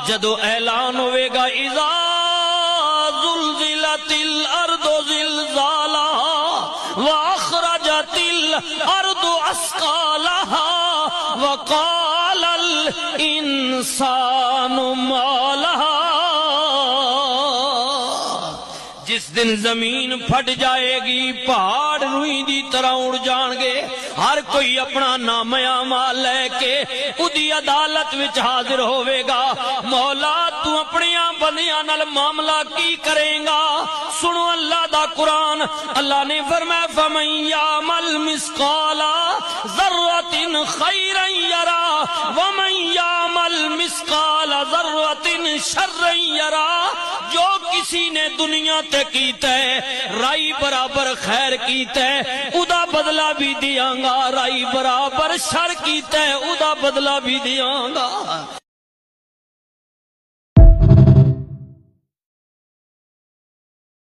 جدو اعلان ہوئے گا اذا زلزلت الارض زلزالها واخرجت الارض اثقالها وقال الانسان ما لها، جس دن زمین پھٹ جائے گی، پہاڑ روئی دی طرح اڑ جان گے، ہر کوئی اپنا نام اعمال لے کے اودی عدالت وچ حاضر ہوئے گا۔ مولا تو اپنی بندیاں نال معاملہ کی کریں گا؟ سنو اللہ دا قرآن، اللہ نے فرمایا فَمَن يَعْمَلْ مِثْقَالَ ذَرَّةٍ خَيْرًا يَرَهُ وَمَن يَعْمَلْ مِثْقَالَ ذَرَّةٍ شَرًّا يَرَهُ، جو کسی نے دنیا تے کیتا ہے رائی برابر خیر کیتا ہے ادا بدلہ بھی دیاں گا، رائی برابر شر کیتا ہے ادا بدلہ بھی دیاں گا۔